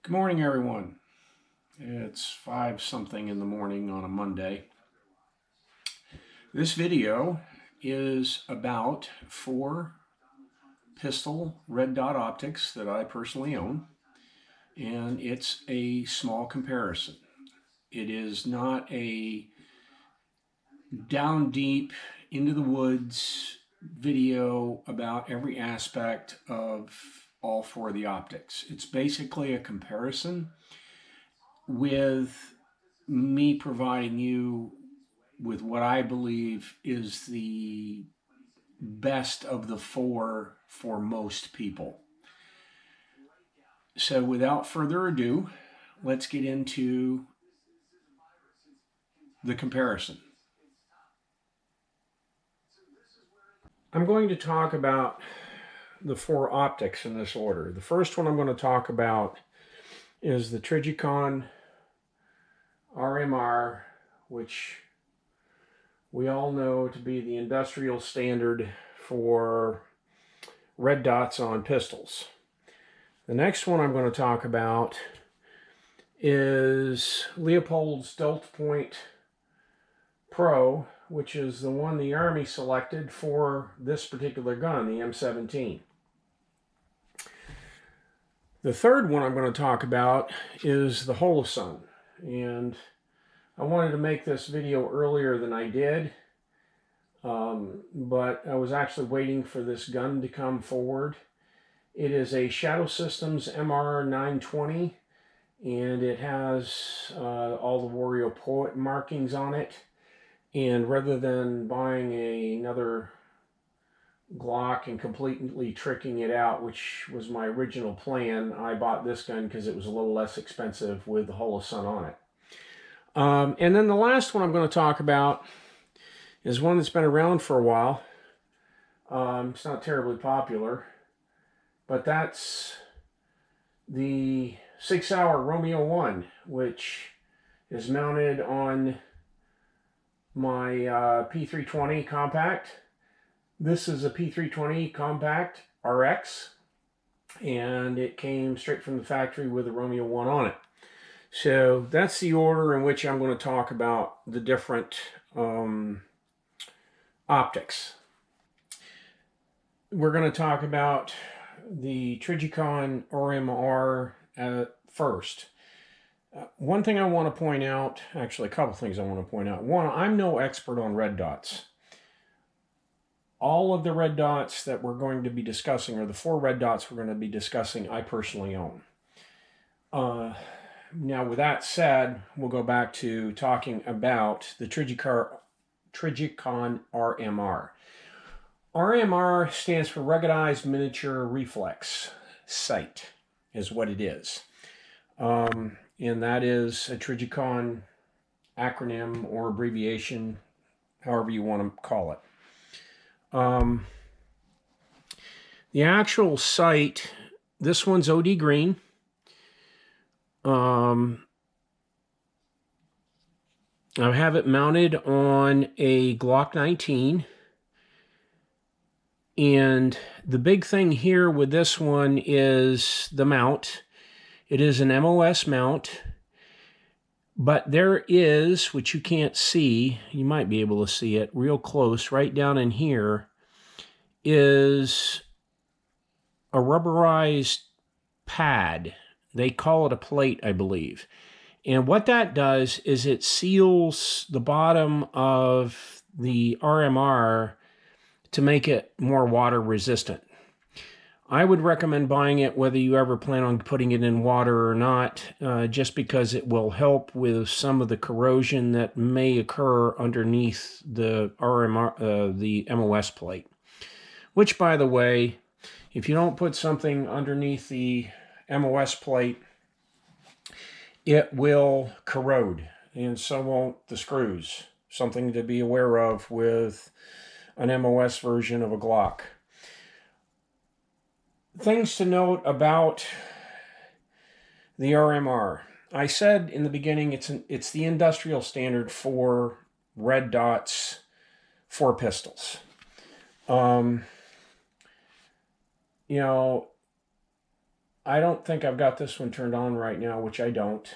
Good morning, everyone. It's 5 something in the morning on a Monday. This video is about 4 pistol red dot optics that I personally own, and it's a small comparison. It is not a down deep into the woods video about every aspect of all 4 of the optics. It's basically a comparison with me providing you with what I believe is the best of the 4 for most people. So without further ado, let's get into the comparison. I'm going to talk about the 4 optics in this order. The first one I'm going to talk about is the Trijicon RMR, which we all know to be the industrial standard for red dots on pistols. The next one I'm going to talk about is Leupold's DeltaPoint Pro, which is the one the Army selected for this particular gun, the M17. The third one I'm going to talk about is the Holosun, and I wanted to make this video earlier than I did, but I was actually waiting for this gun to come forward. It is a Shadow Systems MR920, and it has all the Warrior Poet markings on it. And rather than buying another Glock and completely tricking it out, which was my original plan, I bought this gun because it was a little less expensive with the Holosun on it. And then the last one I'm going to talk about is one that's been around for a while. It's not terribly popular, but that's the Sig Sauer Romeo1, which is mounted on my P320 compact. This is a P320 compact RX, and it came straight from the factory with a Romeo1 on it. So that's the order in which I'm going to talk about the different optics. We're going to talk about the Trijicon RMR first. One thing I want to point out, actually a couple things I want to point out. One, I'm no expert on red dots. All of the red dots that we're going to be discussing, or the 4 red dots we're going to be discussing, I personally own. Now, with that said, we'll go back to talking about the Trijicon RMR. RMR stands for Ruggedized Miniature Reflex Sight, is what it is. And that is a Trijicon acronym or abbreviation, however you want to call it. The actual sight, this one's OD green. I have it mounted on a Glock 19. And the big thing here with this one is the mount. It is an MOS mount, but there is, which you can't see, you might be able to see it real close, right down in here, is a rubberized pad. They call it a plate, I believe. And what that does is it seals the bottom of the RMR to make it more water resistant. I would recommend buying it whether you ever plan on putting it in water or not, just because it will help with some of the corrosion that may occur underneath the RMR, the MOS plate. Which, by the way, if you don't put something underneath the MOS plate, it will corrode, and so won't the screws. Something to be aware of with an MOS version of a Glock. Things to note about the RMR. I said in the beginning it's the industrial standard for red dots for pistols. You know, I don't think I've got this one turned on right now, which I don't.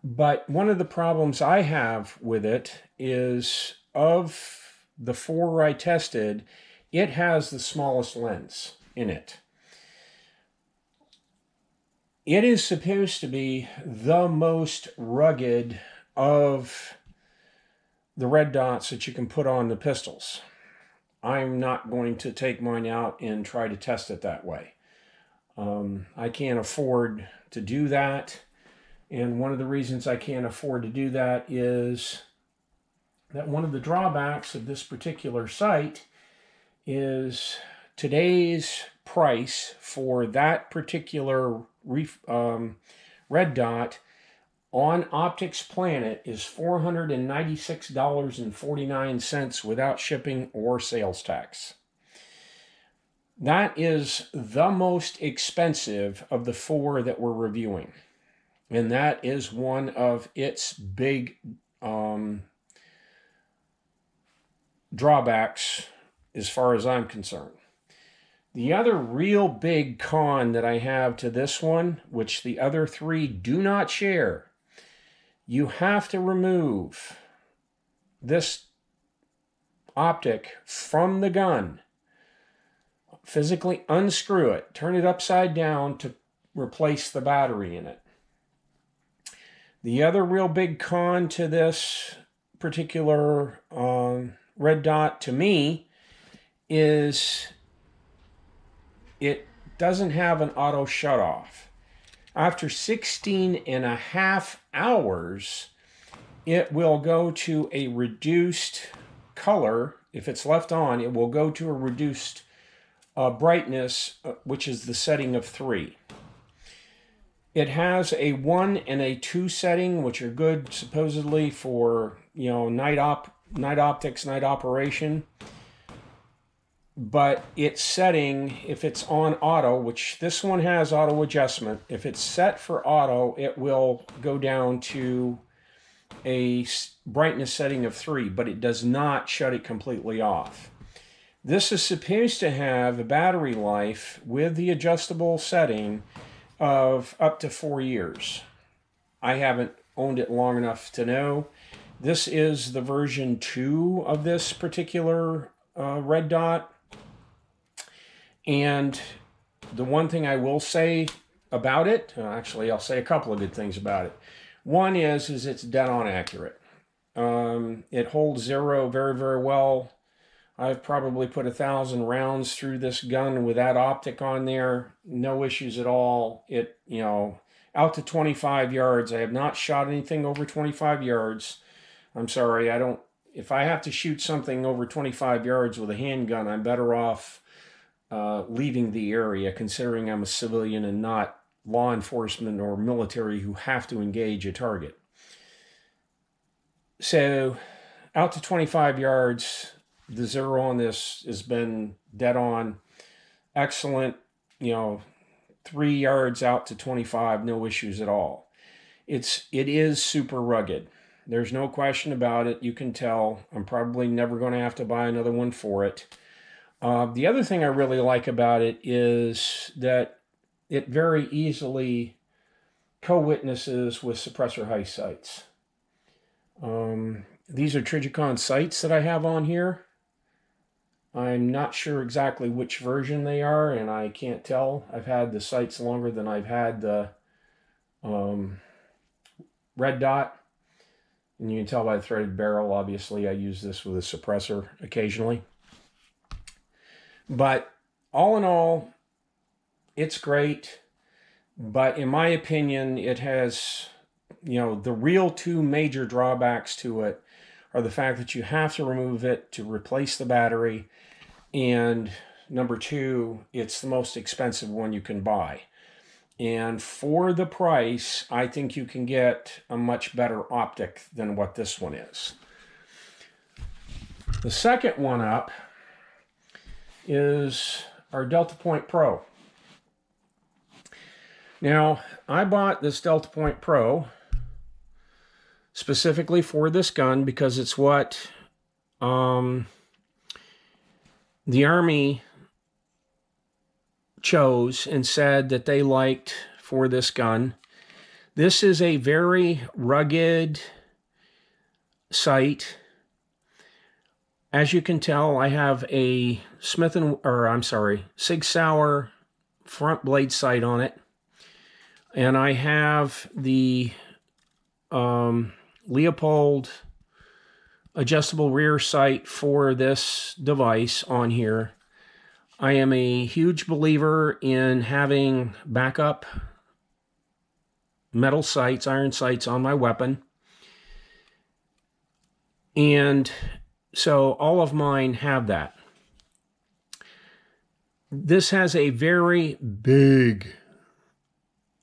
But one of the problems I have with it is, of the 4 I tested, it has the smallest lens in it. It is supposed to be the most rugged of the red dots that you can put on the pistols. I'm not going to take mine out and try to test it that way. I can't afford to do that. And one of the reasons I can't afford to do that is that one of the drawbacks of this particular sight is today's price for that particular red dot on Optics Planet is $496.49 without shipping or sales tax. That is the most expensive of the 4 that we're reviewing. And that is one of its big drawbacks as far as I'm concerned. The other real big con that I have to this one, which the other 3 do not share, you have to remove this optic from the gun, physically unscrew it, turn it upside down to replace the battery in it. The other real big con to this particular red dot to me is it doesn't have an auto shut-off. After 16.5 hours, it will go to a reduced color. If it's left on, it will go to a reduced brightness, which is the setting of 3. It has a 1 and a 2 setting, which are good supposedly for, you know, night optics, night operation. But its setting, if it's on auto, which this one has auto adjustment, if it's set for auto, it will go down to a brightness setting of 3, but it does not shut it completely off. This is supposed to have a battery life with the adjustable setting of up to 4 years. I haven't owned it long enough to know. This is the version 2 of this particular red dot. And the one thing I will say about it, actually I'll say a couple of good things about it. One is it's dead on accurate. It holds 0 very, very well. I've probably put 1,000 rounds through this gun with that optic on there. No issues at all. It, you know, out to 25 yards. I have not shot anything over 25 yards. I'm sorry, I don't. If I have to shoot something over 25 yards with a handgun, I'm better off leaving the area, considering I'm a civilian and not law enforcement or military who have to engage a target. So, out to 25 yards, the 0 on this has been dead on. Excellent, you know, 3 yards out to 25, no issues at all. It is super rugged. There's no question about it. You can tell. I'm probably never going to have to buy another one for it. The other thing I really like about it is that it very easily co-witnesses with suppressor heist sights. These are Trijicon sights that I have on here. I'm not sure exactly which version they are, and I can't tell. I've had the sights longer than I've had the red dot. And you can tell by the threaded barrel, obviously, I use this with a suppressor occasionally. But all in all, it's great. But in my opinion, it has, you know, the real 2 major drawbacks to it are the fact that you have to remove it to replace the battery. And number 2, it's the most expensive one you can buy. And for the price, I think you can get a much better optic than what this one is. The second one up is our DeltaPoint Pro. Now, I bought this DeltaPoint Pro specifically for this gun because it's what the Army chose and said that they liked for this gun. This is a very rugged sight. As you can tell, I have a Sig Sauer front blade sight on it. And I have the Leupold adjustable rear sight for this device on here. I am a huge believer in having backup metal sights, iron sights on my weapon. And so all of mine have that. This has a very big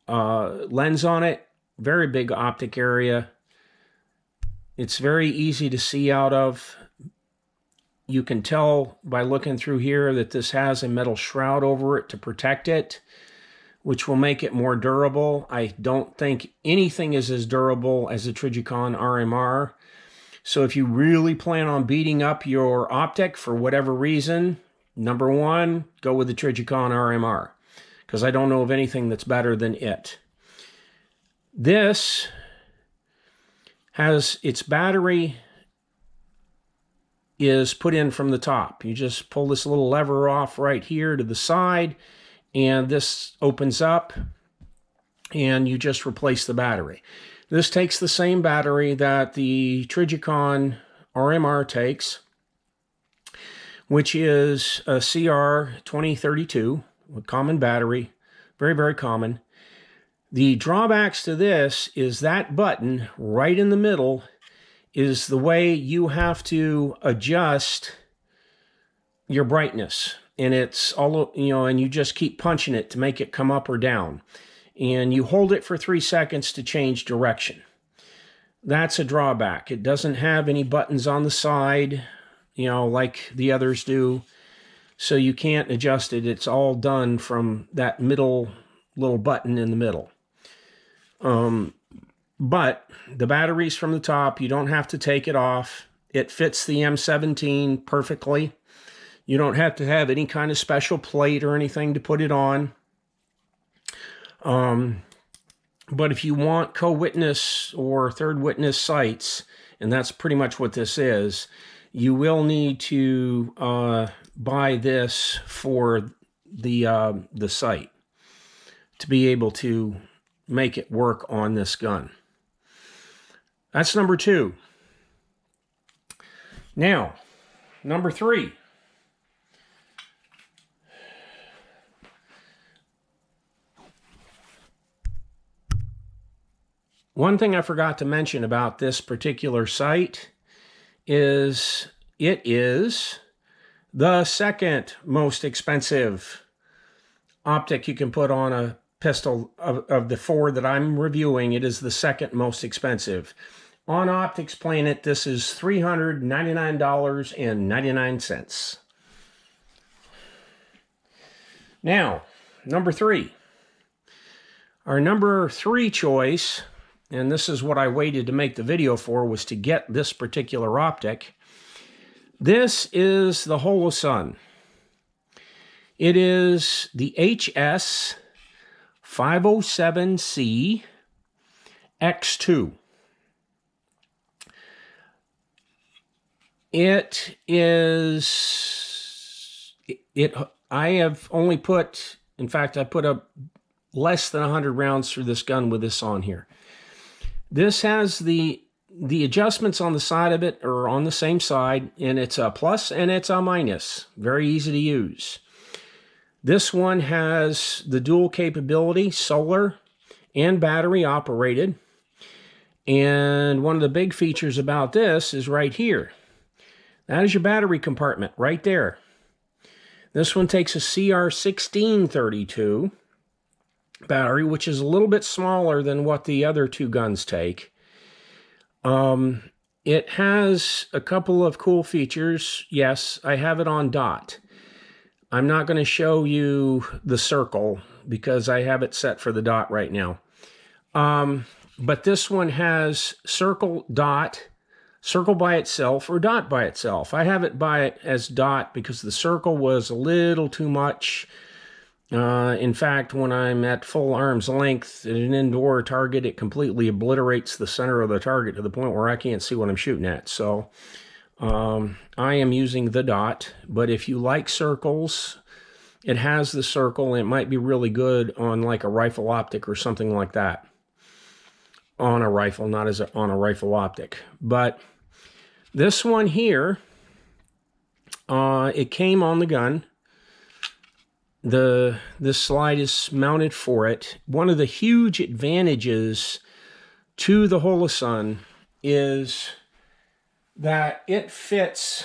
lens on it, very big optic area. It's very easy to see out of. You can tell by looking through here that this has a metal shroud over it to protect it, which will make it more durable. I don't think anything is as durable as the Trijicon RMR. So if you really plan on beating up your optic for whatever reason, number one, go with the Trijicon RMR, because I don't know of anything that's better than it. This has its battery is put in from the top. You just pull this little lever off right here to the side, and this opens up, and you just replace the battery. This takes the same battery that the Trijicon RMR takes, which is a CR2032, a common battery, very, very common. The drawbacks to this is that button right in the middle is the way you have to adjust your brightness. And it's all, and you just keep punching it to make it come up or down. And you hold it for 3 seconds to change direction. That's a drawback. It doesn't have any buttons on the side, like the others do. So you can't adjust it. It's all done from that middle little button in the middle. But the battery's from the top. You don't have to take it off. It fits the M17 perfectly. You don't have to have any kind of special plate or anything to put it on. But if you want co-witness or third witness sights, and that's pretty much what this is, you will need to buy this for the sight to be able to make it work on this gun. That's number 2. Now, number 3. One thing I forgot to mention about this particular sight is it is the second most expensive optic you can put on a pistol. Of the 4 that I'm reviewing, it is the second most expensive. On Optics Planet, this is $399.99. Now, number 3. Our number 3 choice, and this is what I waited to make the video for, was to get this particular optic. This is the Holosun. It is the HS507C X2. I have only put, in fact, I put up less than 100 rounds through this gun with this on here. This has the adjustments on the side of it are on the same side, and it's a plus and it's a minus. Very easy to use. This one has the dual capability, solar and battery operated. And one of the big features about this is right here. That is your battery compartment right there. This one takes a CR1632 battery, which is a little bit smaller than what the other 2 guns take. It has a couple of cool features. Yes, I have it on dot. I'm not going to show you the circle because I have it set for the dot right now. But this one has circle, dot, circle by itself, or dot by itself. I have it by it as dot because the circle was a little too much In fact, when I'm at full arm's length at an indoor target, it completely obliterates the center of the target to the point where I can't see what I'm shooting at. So I am using the dot, but if you like circles, it has the circle, and it might be really good on like a rifle optic or something like that. On a rifle, not as on a rifle optic. But this one here, it came on the gun. This slide is mounted for it. One of the huge advantages to the Holosun is that it fits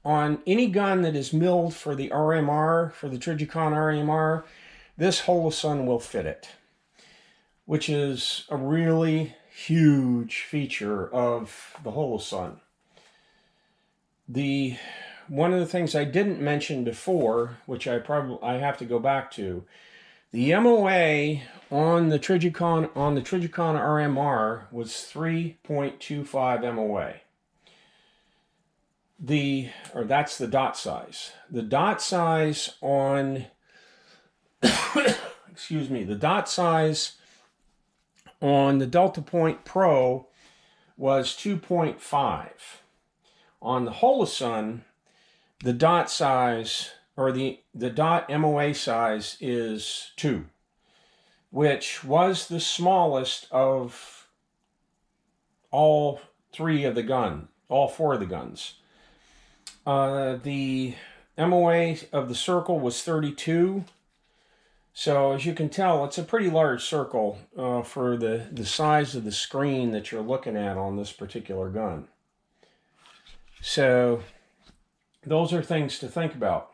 on any gun that is milled for the RMR, for the Trijicon RMR. This Holosun will fit it, which is a really huge feature of the Holosun. One of the things I didn't mention before, which I have to go back to, the MOA on the Trijicon RMR was 3.25 MOA. That's the dot size. The dot size on excuse me, the dot size on the DeltaPoint Pro was 2.5. On the Holosun, the dot size, or the dot MOA size, is 2, which was the smallest of all 4 of the guns. The MOA of the circle was 32. So as you can tell, it's a pretty large circle for the size of the screen that you're looking at on this particular gun. So those are things to think about.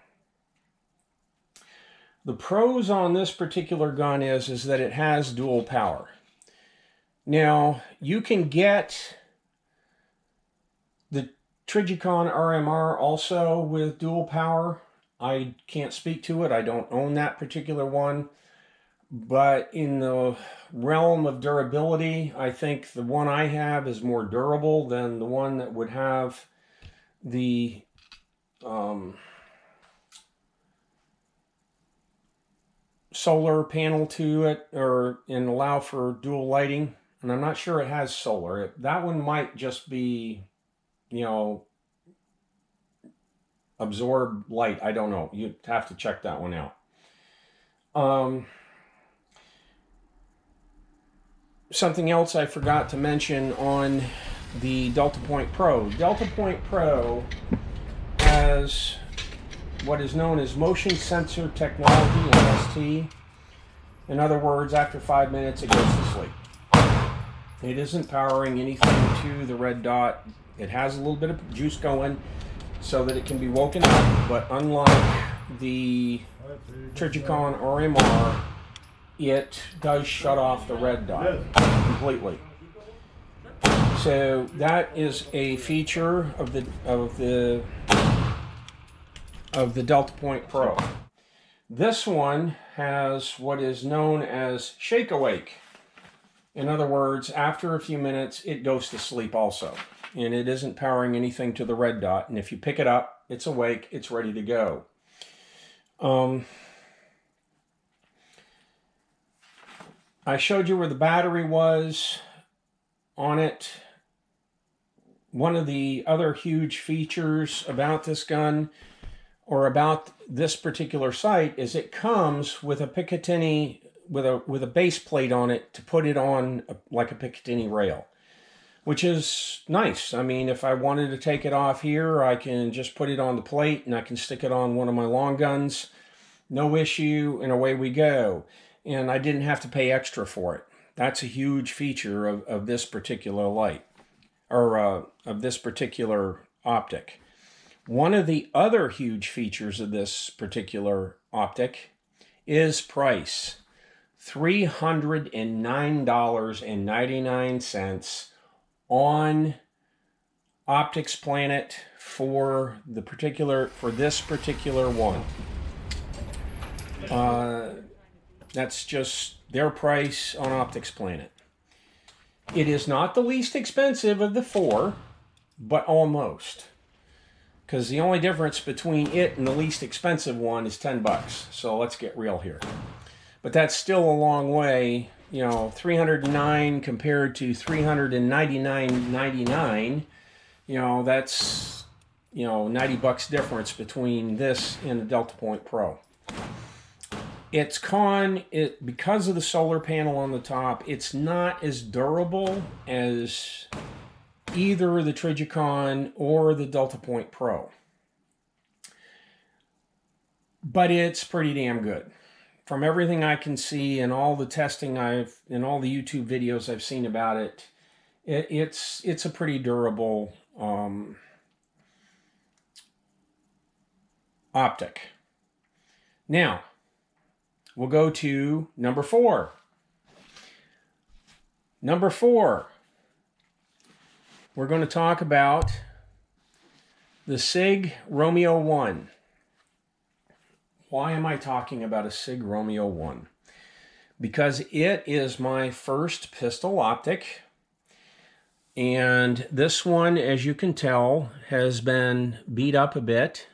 The pros on this particular gun is that it has dual power. Now, you can get the Trijicon RMR also with dual power. I can't speak to it. I don't own that particular one. But in the realm of durability, I think the one I have is more durable than the one that would have the solar panel to it, and allow for dual lighting. And I'm not sure it has solar. That one might just be, absorb light. I don't know. You'd have to check that one out. Something else I forgot to mention on the DeltaPoint Pro. DeltaPoint Pro has what is known as motion sensor technology, MST. In other words, after 5 minutes, it goes to sleep. It isn't powering anything to the red dot. It has a little bit of juice going so that it can be woken up, but unlike the Trijicon RMR, it does shut off the red dot completely. So that is a feature of the DeltaPoint Pro. This one has what is known as shake awake. In other words, after a few minutes, it goes to sleep also. And it isn't powering anything to the red dot. And if you pick it up, it's awake, it's ready to go. I showed you where the battery was on it. One of the other huge features about this gun, or about this particular sight, is it comes with a Picatinny, with a base plate on it to put it on like a Picatinny rail, which is nice. I mean, if I wanted to take it off here, I can just put it on the plate and I can stick it on one of my long guns. No issue, and away we go. And I didn't have to pay extra for it. That's a huge feature of this particular light, or of this particular optic. One of the other huge features of this particular optic is price. $309.99 on Optics Planet for this particular one. That's just their price on Optics Planet. It is not the least expensive of the 4, but almost. because the only difference between it and the least expensive one is 10 bucks. So let's get real here. But that's still a long way. You know, $309 compared to $399.99. You know, that's, you know, 90 bucks difference between this and the DeltaPoint Pro. Its con, because of the solar panel on the top, it's not as durable as either the Trijicon or the DeltaPoint Pro. But it's pretty damn good. From everything I can see and all the testing and all the YouTube videos I've seen about it, it's a pretty durable optic. Now, we'll go to number 4. Number 4, we're going to talk about the Sig Romeo1. Why am I talking about a Sig Romeo1? Because it is my first pistol optic. And this one, as you can tell, has been beat up a bit.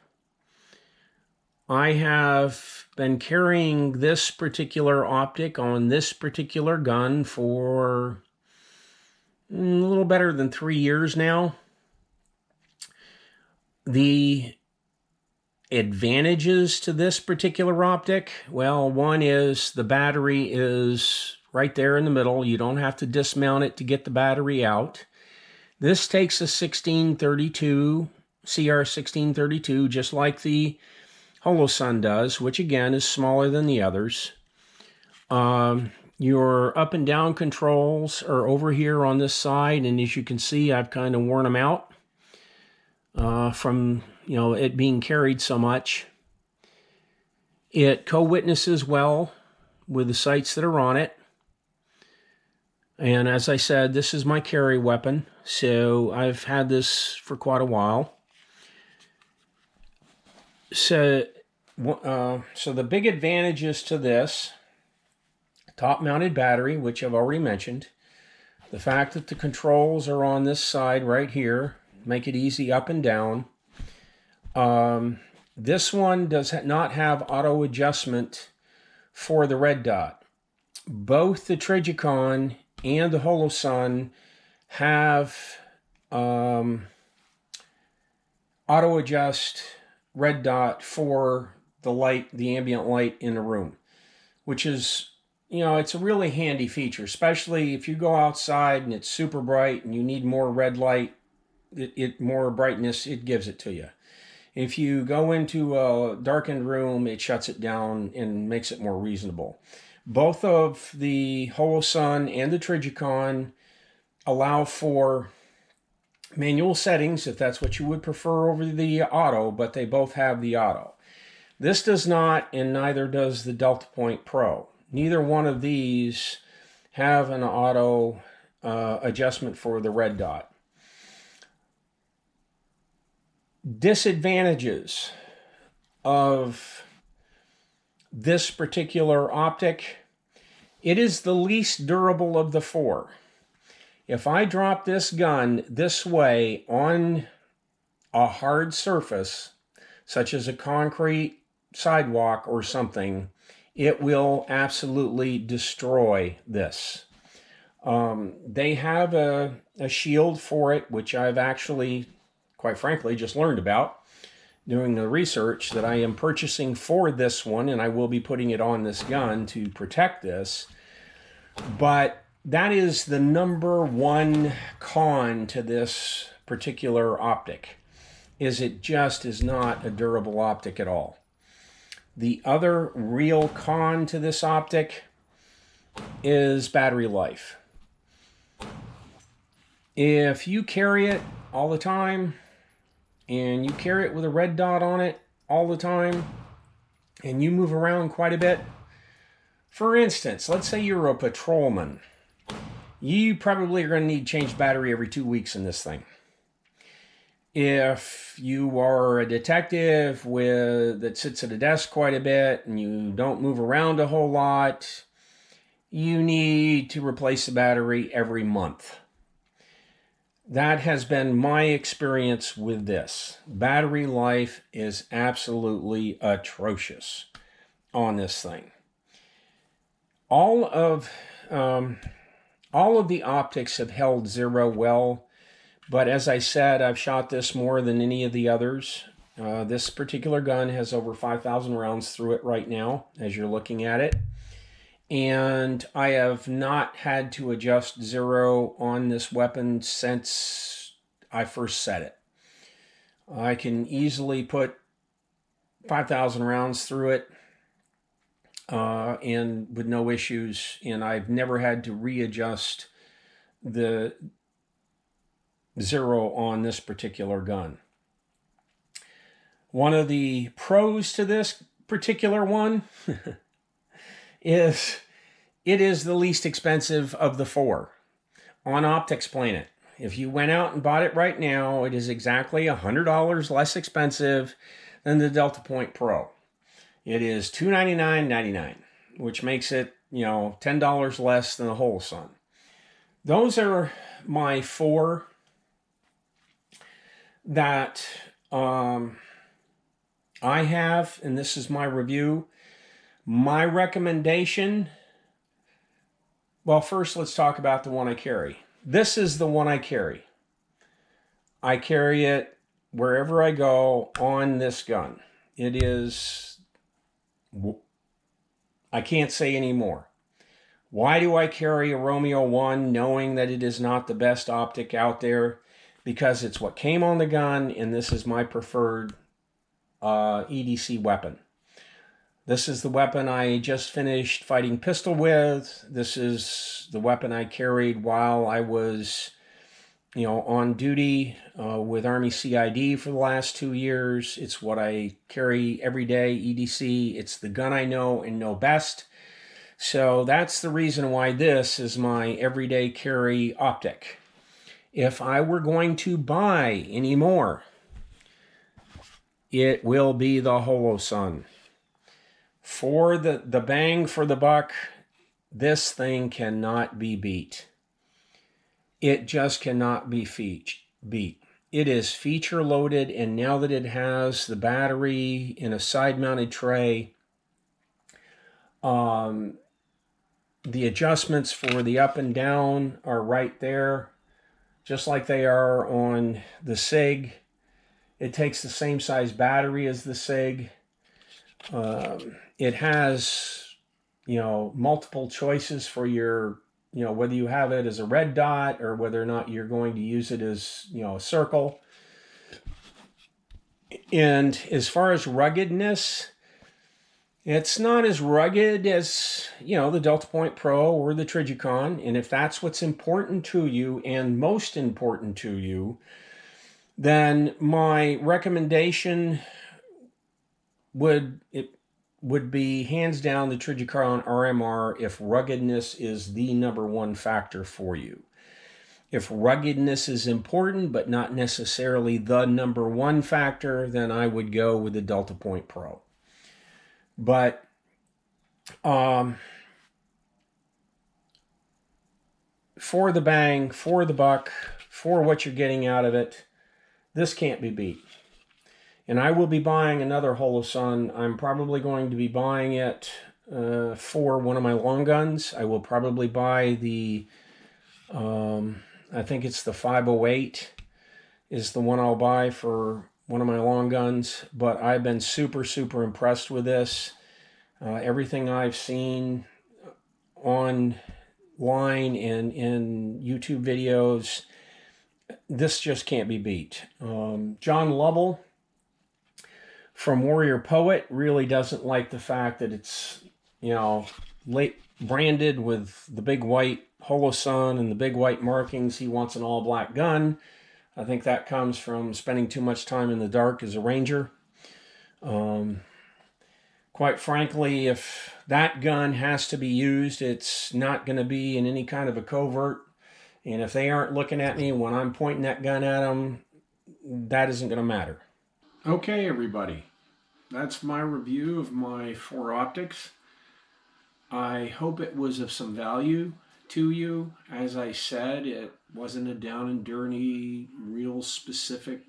I have been carrying this particular optic on this particular gun for a little better than 3 years now. The advantages to this particular optic, well, one is the battery is right there in the middle. You don't have to dismount it to get the battery out. This takes a 1632, CR1632, just like the Holosun does, which again is smaller than the others. Your up and down controls are over here on this side, and as you can see, I've kind of worn them out from it being carried so much. It co-witnesses well with the sights that are on it. And as I said, this is my carry weapon, so I've had this for quite a while. So the big advantages to this: top-mounted battery, which I've already mentioned. The fact that the controls are on this side right here, make it easy up and down. This one does not have auto adjustment for the red dot. Both the Trijicon and the Holosun have auto adjust red dot for the light, the ambient light in the room, which is, it's a really handy feature, especially if you go outside and it's super bright and you need more red light, more brightness, it gives it to you. If you go into a darkened room, it shuts it down and makes it more reasonable. Both of the Holosun and the Trijicon allow for manual settings, if that's what you would prefer over the auto, but they both have the auto. This does not, and neither does the DeltaPoint Pro. Neither one of these have an auto adjustment for the red dot. Disadvantages of this particular optic: it is the least durable of the 4. If I drop this gun this way on a hard surface, such as a concrete sidewalk or something, it will absolutely destroy this. They have a shield for it, which I've actually, quite frankly, just learned about doing the research, that I am purchasing for this one, and I will be putting it on this gun to protect this. But that is the number one con to this particular optic, is it just is not a durable optic at all. The other real con to this optic is battery life. If you carry it all the time, and you carry it with a red dot on it all the time, and you move around quite a bit, for instance, let's say you're a patrolman, you probably are going to need to change battery every 2 weeks in this thing. If you are a detective that sits at a desk quite a bit and you don't move around a whole lot, you need to replace the battery every month. That has been my experience with this. Battery life is absolutely atrocious on this thing. All of the optics have held zero well, but as I said, I've shot this more than any of the others. This particular gun has over 5,000 rounds through it right now, as you're looking at it. And I have not had to adjust zero on this weapon since I first set it. I can easily put 5,000 rounds through it and with no issues, and I've never had to readjust the zero on this particular gun. One of the pros to this particular one is it is the least expensive of the four on Optics Planet. If you went out and bought it right now, it is exactly $100 less expensive than the DeltaPoint Pro. It is $299.99, which makes it, $10 less than the Holosun. Those are my four that I have, and this is my review. My recommendation, well, first let's talk about the one I carry. This is the one I carry. I carry it wherever I go on this gun. It is, I can't say any more. Why do I carry a Romeo 1 knowing that it is not the best optic out there? Because it's what came on the gun, and this is my preferred EDC weapon. This is the weapon I just finished fighting pistol with. This is the weapon I carried while I was, on duty with Army CID for the last 2 years. It's what I carry every day, EDC. It's the gun I know and know best. So that's the reason why this is my everyday carry optic. If I were going to buy any more, it will be the Holosun. For the bang for the buck, this thing cannot be beat. It just cannot be beat. It is feature loaded, and now that it has the battery in a side-mounted tray, the adjustments for the up and down are right there, just like they are on the Sig. It takes the same size battery as the Sig. It has, multiple choices for your, whether you have it as a red dot or whether or not you're going to use it as, a circle. And as far as ruggedness, it's not as rugged as, the DeltaPoint Pro or the Trijicon. And if that's what's important to you and most important to you, then my recommendation would be hands down the Trijicon RMR if ruggedness is the #1 factor for you. If ruggedness is important but not necessarily the #1 factor, then I would go with the DeltaPoint Pro. But for the bang, for the buck, for what you're getting out of it, this can't be beat. And I will be buying another Holosun. I'm probably going to be buying it for one of my long guns. I will probably buy the, I think it's the 508 is the one I'll buy for one of my long guns. But I've been super, super impressed with this. Everything I've seen online and in YouTube videos, this just can't be beat. John Lovell from Warrior Poet really doesn't like the fact that it's, branded with the big white Holosun and the big white markings. He wants an all-black gun. I think that comes from spending too much time in the dark as a ranger. Quite frankly, if that gun has to be used, it's not going to be in any kind of a covert. And if they aren't looking at me when I'm pointing that gun at them, that isn't going to matter. Okay, everybody. That's my review of my 4 optics. I hope it was of some value to you. As I said, it wasn't a down and dirty, real specific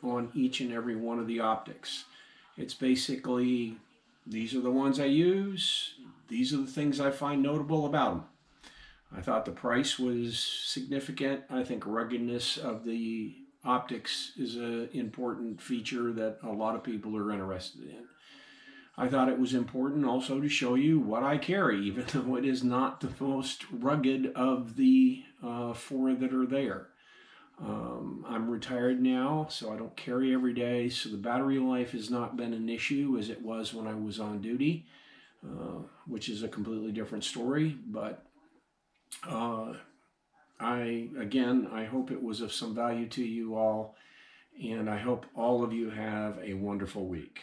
on each and every one of the optics. It's basically, these are the ones I use, these are the things I find notable about them. I thought the price was significant. I think ruggedness of the optics is an important feature that a lot of people are interested in. I thought it was important also to show you what I carry, even though it is not the most rugged of the four that are there. I'm retired now, so I don't carry every day, so the battery life has not been an issue as it was when I was on duty, which is a completely different story. But I hope it was of some value to you all, and I hope all of you have a wonderful week.